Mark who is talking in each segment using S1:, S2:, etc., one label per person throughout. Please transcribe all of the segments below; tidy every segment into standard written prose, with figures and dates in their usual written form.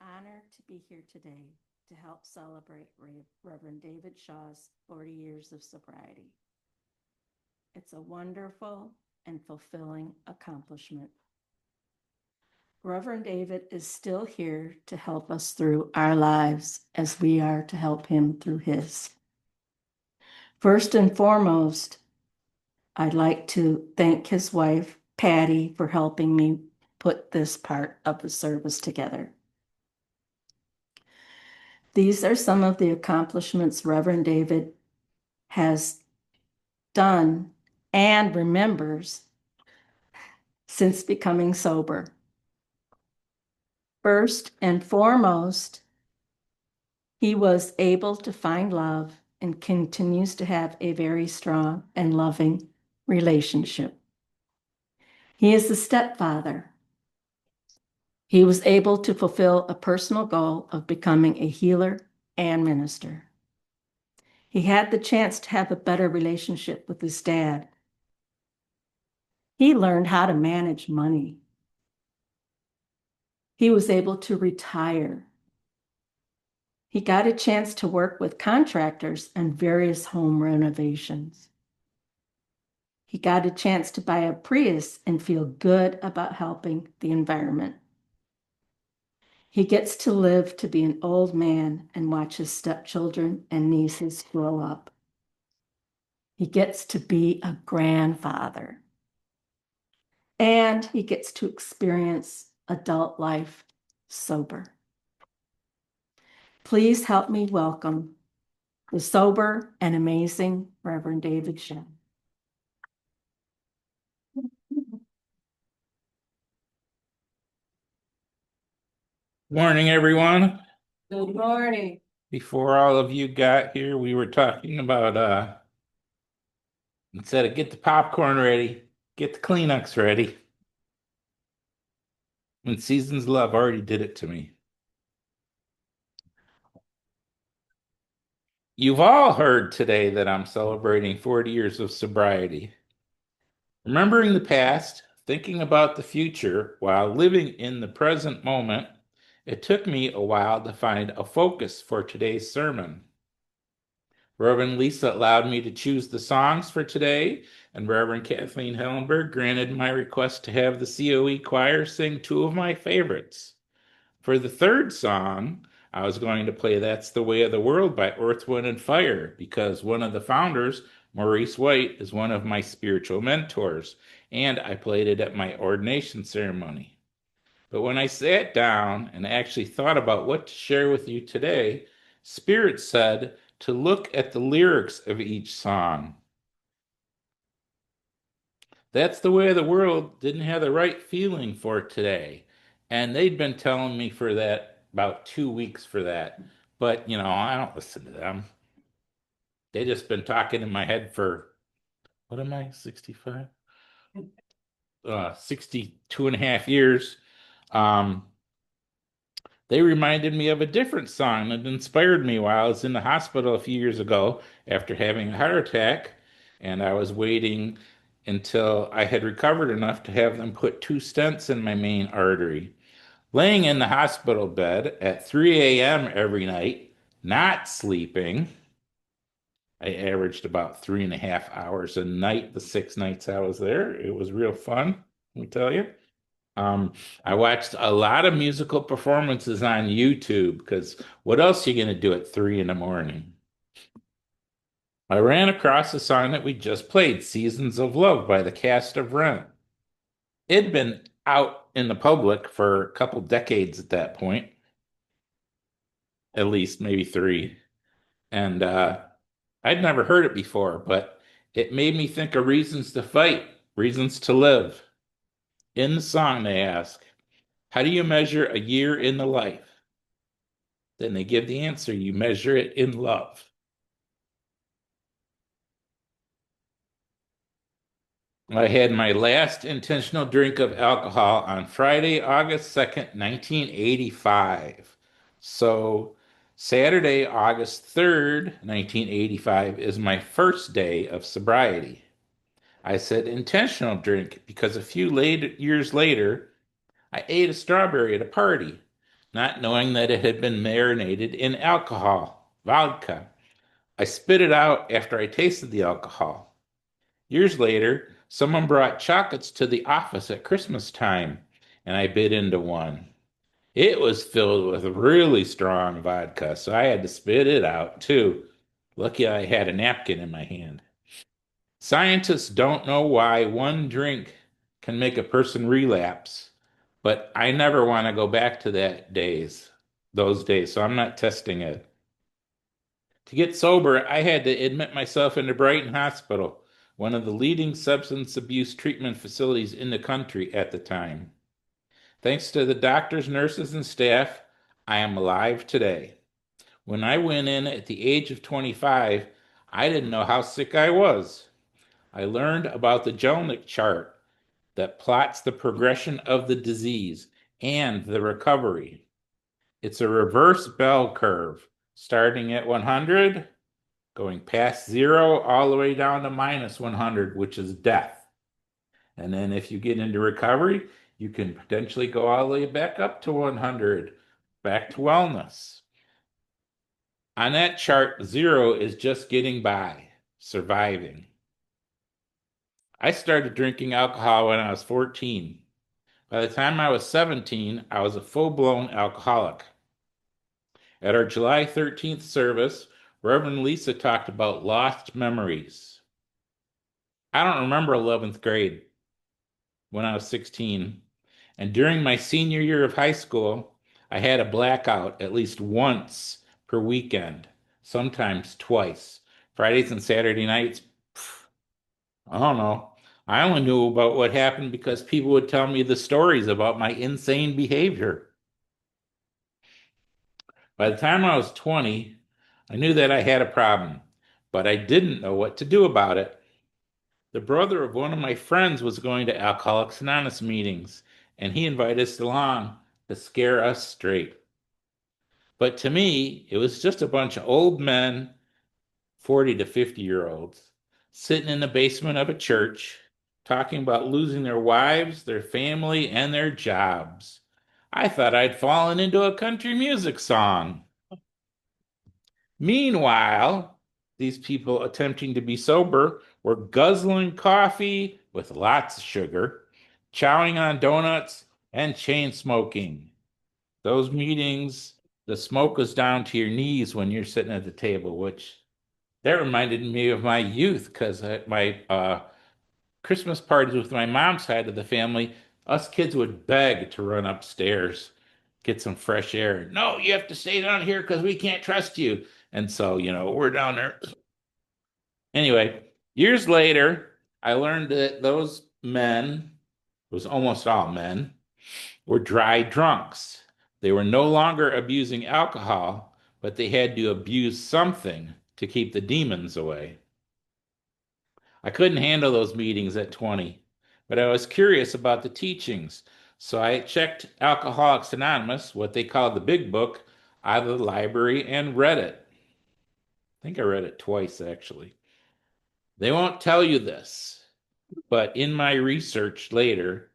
S1: honored to be here today to help celebrate Reverend David Shaw's 40 years of sobriety. It's a wonderful and fulfilling accomplishment. Reverend David is still here to help us through our lives as we are to help him through his. First and foremost, I'd like to thank his wife, Patty, for helping me put this part of the service together. These are some of the accomplishments Reverend David has done and remembers since becoming sober. First and foremost, he was able to find love and continues to have a very strong and loving relationship. He is the stepfather. He was able to fulfill a personal goal of becoming a healer and minister. He had the chance to have a better relationship with his dad. He learned how to manage money. He was able to retire. He got a chance to work with contractors on various home renovations. He got a chance to buy a Prius and feel good about helping the environment. He gets to live to be an old man and watch his stepchildren and nieces grow up. He gets to be a grandfather. And he gets to experience adult life sober. Please help me welcome the sober and amazing Reverend David Shaw.
S2: Morning, everyone.
S1: Good morning.
S2: Before all of you got here, we were talking about instead of get the popcorn ready, get the Kleenex ready. And Seasons Love already did it to me. You've all heard today that I'm celebrating 40 years of sobriety. Remembering the past, thinking about the future while living in the present moment, it took me a while to find a focus for today's sermon. Reverend Lisa allowed me to choose the songs for today, and Reverend Kathleen Hellenberg granted my request to have the COE choir sing two of my favorites. For the third song, I was going to play That's the Way of the World by Earth, Wind, and Fire, because one of the founders, Maurice White, is one of my spiritual mentors, and I played it at my ordination ceremony. But when I sat down and actually thought about what to share with you today, Spirit said to look at the lyrics of each song. That's the Way of the World didn't have the right feeling for today. And they'd been telling me for that about 2 weeks for that. But, I don't listen to them. They just been talking in my head for, what am I, 65? 62 and a half years. They reminded me of a different song that inspired me while I was in the hospital a few years ago after having a heart attack. And I was waiting until I had recovered enough to have them put two stents in my main artery. Laying in the hospital bed at 3 a.m. every night, not sleeping. I averaged about 3.5 hours a night the 6 nights I was there. It was real fun, let me tell you. I watched a lot of musical performances on YouTube because what else are you going to do at 3 in the morning? I ran across a song that we just played, Seasons of Love by the cast of Rent. It'd been out in the public for a couple decades at that point, at least maybe 3. And I'd never heard it before, but it made me think of reasons to fight, reasons to live. In the song, they ask, how do you measure a year in the life? Then they give the answer, you measure it in love. I had my last intentional drink of alcohol on Friday, August 2nd, 1985. So Saturday, August 3rd, 1985 is my first day of sobriety. I said intentional drink because a few years later, I ate a strawberry at a party. not knowing that it had been marinated in alcohol, vodka. I spit it out after I tasted the alcohol. Years later, someone brought chocolates to the office at Christmas time, and I bit into one. It was filled with really strong vodka, so I had to spit it out too. Lucky I had a napkin in my hand. Scientists don't know why one drink can make a person relapse, but I never want to go back to those days, so I'm not testing it. To get sober, I had to admit myself into Brighton Hospital, one of the leading substance abuse treatment facilities in the country at the time. Thanks to the doctors, nurses, and staff, I am alive today. When I went in at the age of 25, I didn't know how sick I was. I learned about the Jellinek chart that plots the progression of the disease and the recovery. It's a reverse bell curve, starting at 100, going past zero, all the way down to minus 100, which is death. And then if you get into recovery, you can potentially go all the way back up to 100, back to wellness. On that chart, zero is just getting by, surviving. I started drinking alcohol when I was 14. By the time I was 17, I was a full-blown alcoholic. At our July 13th service, Reverend Lisa talked about lost memories. I don't remember 11th grade when I was 16. And during my senior year of high school, I had a blackout at least once per weekend, sometimes twice. Fridays and Saturday nights, I don't know. I only knew about what happened because people would tell me the stories about my insane behavior. By the time I was 20, I knew that I had a problem, but I didn't know what to do about it. The brother of one of my friends was going to Alcoholics Anonymous meetings, and he invited us along to scare us straight. But to me, it was just a bunch of old men, 40 to 50-year-olds, sitting in the basement of a church, talking about losing their wives, their family, and their jobs. I thought I'd fallen into a country music song. Meanwhile, these people attempting to be sober were guzzling coffee with lots of sugar, chowing on donuts, and chain smoking. Those meetings, the smoke was down to your knees when you're sitting at the table, which that reminded me of my youth because my Christmas parties with my mom's side of the family, us kids would beg to run upstairs, get some fresh air. No, you have to stay down here because we can't trust you. And so, we're down there. Anyway, years later, I learned that those men, it was almost all men, were dry drunks. They were no longer abusing alcohol, but they had to abuse something to keep the demons away. I couldn't handle those meetings at 20, but I was curious about the teachings. So I checked Alcoholics Anonymous, what they called the big book, out of the library and read it. I think I read it twice, actually. They won't tell you this, but in my research later,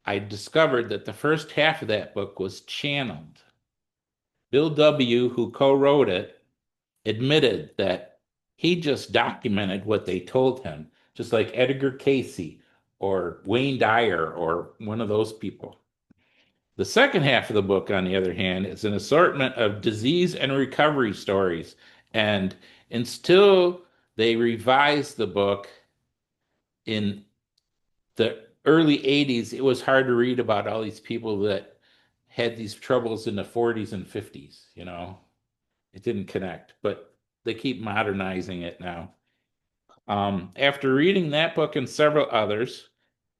S2: I discovered that the first half of that book was channeled. Bill W., who co-wrote it, admitted that he just documented what they told him, just like Edgar Casey or Wayne Dyer or one of those people. The second half of the book, on the other hand, is an assortment of disease and recovery stories. And until they revised the book in the early 80s, it was hard to read about all these people that had these troubles in the 40s and 50s, It didn't connect, but they keep modernizing it now. After reading that book and several others,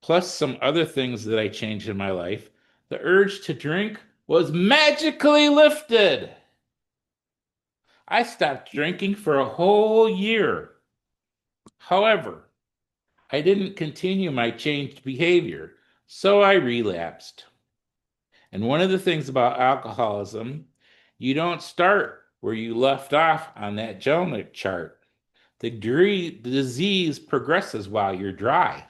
S2: plus some other things that I changed in my life, the urge to drink was magically lifted. I stopped drinking for a whole year. However, I didn't continue my changed behavior, so I relapsed. And one of the things about alcoholism, you don't start where you left off on that Jellinek chart. The disease progresses while you're dry.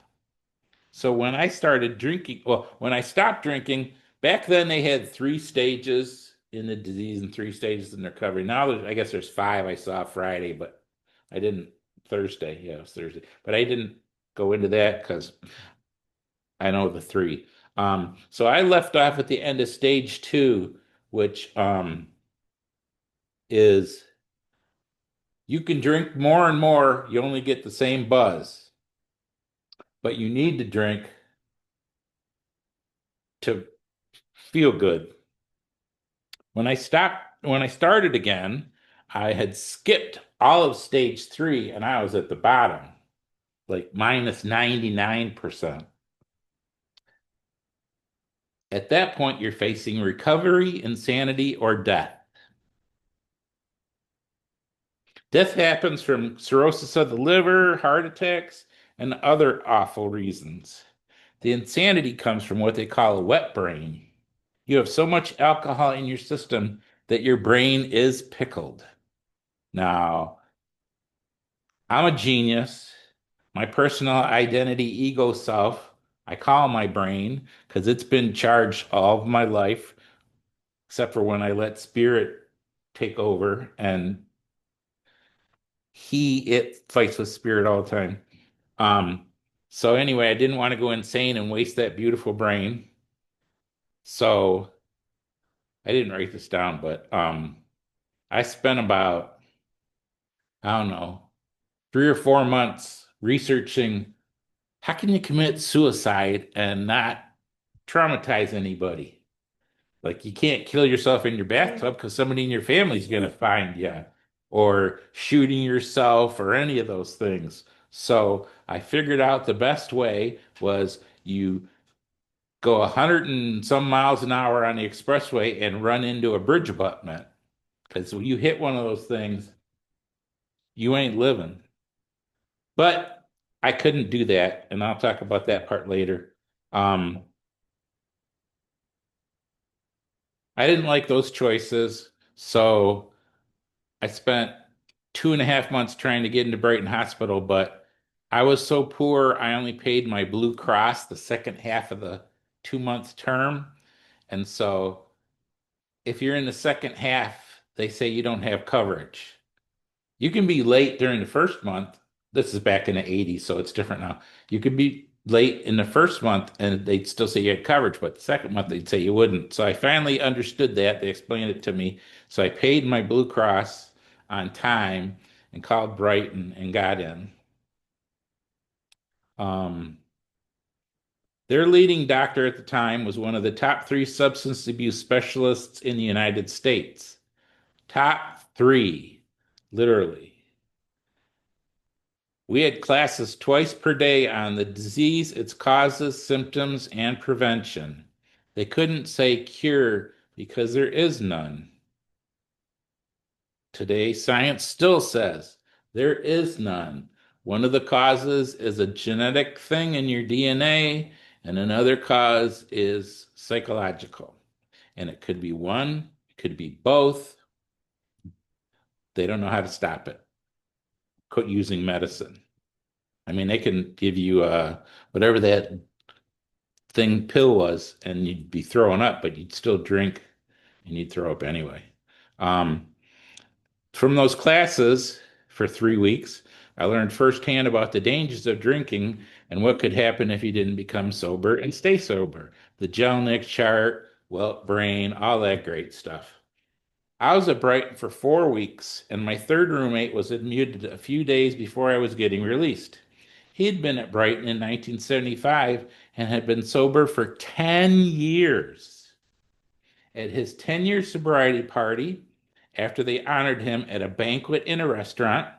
S2: So when I started drinking, well, when I stopped drinking, Back then they had 3 stages in the disease and 3 stages in the recovery. Now I guess there's five. I saw Friday, but I didn't Thursday. Yeah, it was Thursday. But I didn't go into that because I know the three. So I left off at the end of stage two, which is you can drink more and more, you only get the same buzz, but you need to drink to feel good. When I started again, I had skipped all of stage three and I was at the bottom, like minus 99%. At that point, you're facing recovery, insanity, or death. Death happens from cirrhosis of the liver, heart attacks, and other awful reasons. The insanity comes from what they call a wet brain. You have so much alcohol in your system that your brain is pickled. Now, I'm a genius. My personal identity, ego self, I call my brain because it's been charged all of my life, except for when I let spirit take over and it fights with spirit all the time. Um, so anyway, I didn't want to go insane and waste that beautiful brain. So I didn't write this down, but I spent about, I don't know, 3 or 4 months researching how can you commit suicide and not traumatize anybody? Like you can't kill yourself in your bathtub because somebody in your family is going to find you, or shooting yourself, or any of those things. So I figured out the best way was you go 100 and some miles an hour on the expressway and run into a bridge abutment. Because when you hit one of those things, you ain't living. But I couldn't do that, and I'll talk about that part later. Um, I didn't like those choices, so I spent 2.5 months trying to get into Brighton Hospital, but I was so poor, I only paid my Blue Cross the second half of the 2 month term. And so if you're in the second half, they say you don't have coverage. You can be late during the first month. This is back in the 80s, so it's different now. You could be late in the first month and they'd still say you had coverage, but the second month they'd say you wouldn't. So I finally understood that. They explained it to me. So I paid my Blue Cross on time and called Brighton and got in. Um, their leading doctor at the time was one of the top three substance abuse specialists in the United States. Top three, literally. We had classes twice per day on the disease, its causes, symptoms, and prevention. They couldn't say cure because there is none. Today, science still says there is none. One of the causes is a genetic thing in your DNA, and another cause is psychological. And it could be one, it could be both. They don't know how to stop it. Quit using medicine. I mean, they can give you whatever that thing pill was, and you'd be throwing up, but you'd still drink and you'd throw up anyway. Um, from those classes for 3 weeks, I learned firsthand about the dangers of drinking and what could happen if you didn't become sober and stay sober. The Jellinek chart, Welt brain, all that great stuff. I was at Brighton for 4 weeks, and my third roommate was admitted a few days before I was getting released. He had been at Brighton in 1975 and had been sober for 10 years. At his 10-year sobriety party, after they honored him at a banquet in a restaurant,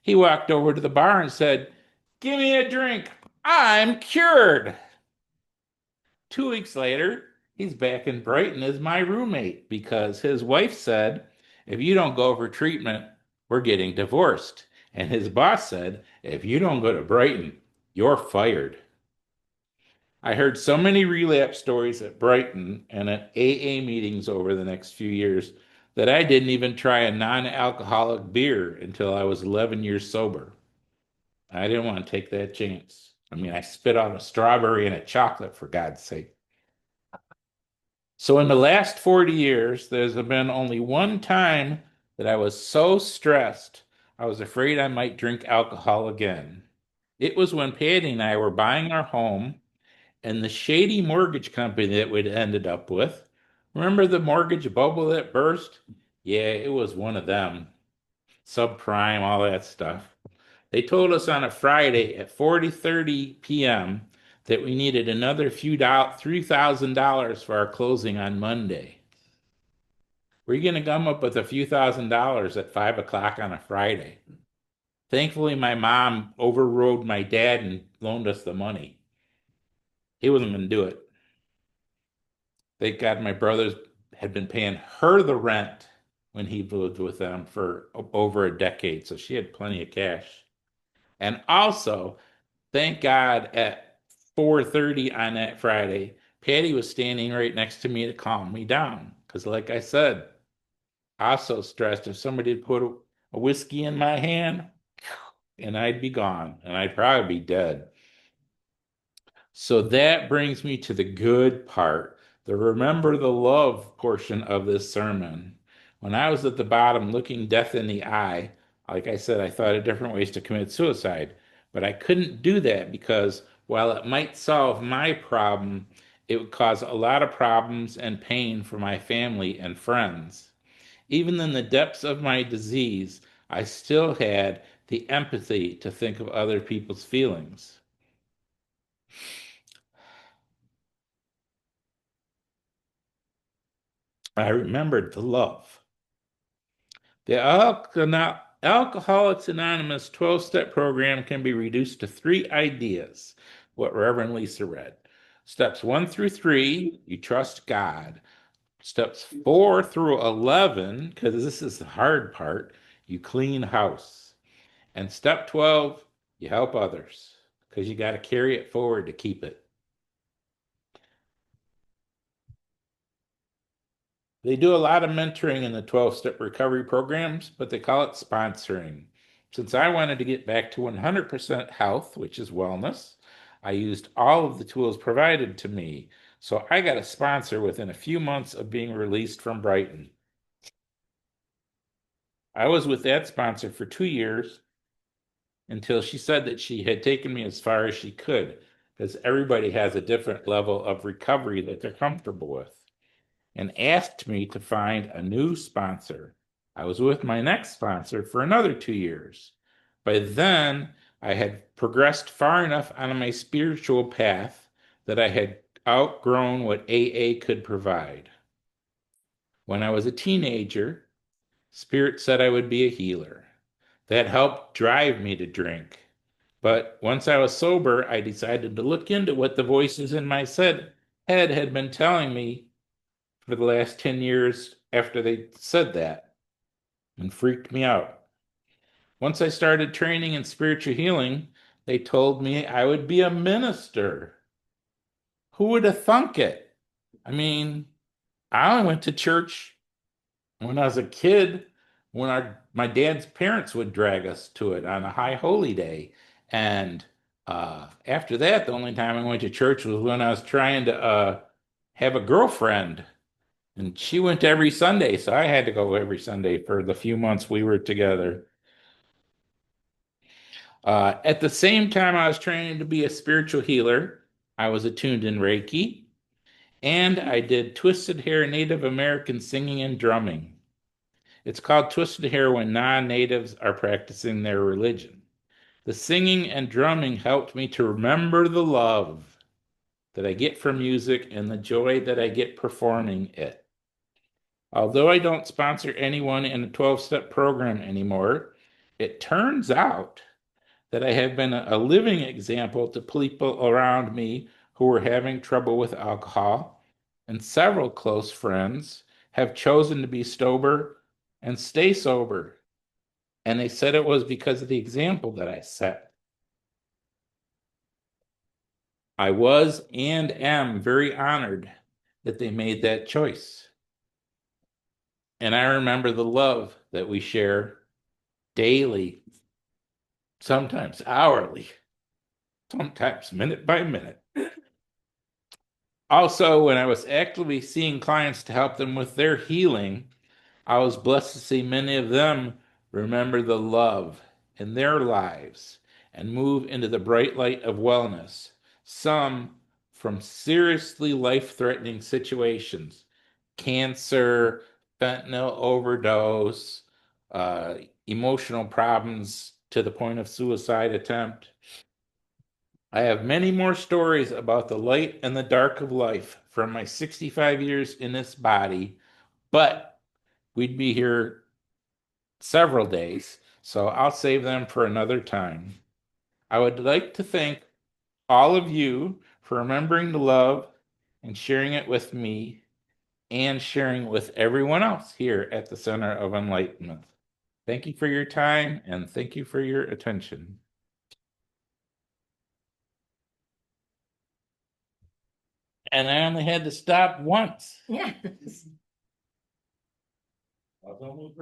S2: he walked over to the bar and said, "Give me a drink. I'm cured." 2 weeks later, he's back in Brighton as my roommate because his wife said, "If you don't go for treatment, we're getting divorced." And his boss said, "If you don't go to Brighton, you're fired." I heard so many relapse stories at Brighton and at AA meetings over the next few years that I didn't even try a non-alcoholic beer until I was 11 years sober. I didn't want to take that chance. I mean, I spit out a strawberry and a chocolate for God's sake. So in the last 40 years, there's been only one time that I was so stressed, I was afraid I might drink alcohol again. It was when Patty and I were buying our home and the shady mortgage company that we'd ended up with. Remember the mortgage bubble that burst? Yeah, it was one of them. Subprime, all that stuff. They told us on a Friday at 4:30 p.m. that we needed another $3,000 for our closing on Monday. We're going to come up with a few $1,000s at 5 o'clock on a Friday. Thankfully, my mom overrode my dad and loaned us the money. He wasn't going to do it. Thank God my brothers had been paying her the rent when he lived with them for over a decade, so she had plenty of cash. And also, thank God at 4:30 on that Friday, Patty was standing right next to me to calm me down. Because, like I said, I was so stressed if somebody had put a whiskey in my hand, and I'd be gone, and I'd probably be dead. So that brings me to the good part, the remember the love portion of this sermon. When I was at the bottom looking death in the eye, like I said, I thought of different ways to commit suicide, but I couldn't do that because while it might solve my problem, it would cause a lot of problems and pain for my family and friends. Even in the depths of my disease, I still had the empathy to think of other people's feelings. I remembered the love. The Alcoholics Anonymous 12-step program can be reduced to three ideas, what Reverend Lisa read. Steps 1 through 3, you trust God. Steps 4 through 11, because this is the hard part, you clean house. And step 12, you help others, because you got to carry it forward to keep it. They do a lot of mentoring in the 12-step recovery programs, but they call it sponsoring. Since I wanted to get back to 100% health, which is wellness, I used all of the tools provided to me. So I got a sponsor within a few months of being released from Brighton. I was with that sponsor for 2 years until she said that she had taken me as far as she could, because everybody has a different level of recovery that they're comfortable with, and asked me to find a new sponsor. I was with my next sponsor for another 2 years. By then, I had progressed far enough on my spiritual path that I had outgrown what AA could provide. When I was a teenager, Spirit said I would be a healer. That helped drive me to drink. But once I was sober, I decided to look into what the voices in my head had been telling me for the last 10 years after they said that, and freaked me out. Once I started training in spiritual healing, they told me I would be a minister. Who would have thunk it? I mean, I only went to church when I was a kid, when my dad's parents would drag us to it on a high holy day. And after that, the only time I went to church was when I was trying to have a girlfriend. And she went every Sunday, so I had to go every Sunday for the few months we were together. At the same time, I was training to be a spiritual healer. I was attuned in Reiki, and I did twisted hair Native American singing and drumming. It's called twisted hair when non-natives are practicing their religion. The singing and drumming helped me to remember the love that I get from music and the joy that I get performing it. Although I don't sponsor anyone in a 12-step program anymore, it turns out that I have been a living example to people around me who were having trouble with alcohol, and several close friends have chosen to be sober and stay sober. And they said it was because of the example that I set. I was and am very honored that they made that choice. And I remember the love that we share daily, sometimes hourly, sometimes minute by minute. Also, when I was actively seeing clients to help them with their healing, I was blessed to see many of them remember the love in their lives and move into the bright light of wellness. Some from seriously life-threatening situations, cancer, fentanyl overdose, uh, emotional problems to the point of suicide attempt. I have many more stories about the light and the dark of life from my 65 years in this body, but we'd be here several days, so I'll save them for another time. I would like to thank all of you for remembering to love and sharing it with me and sharing it with everyone else here at the Center of Enlightenment. Thank you for your time and thank you for your attention. And I only had to stop once.
S1: Yeah.
S2: I was almost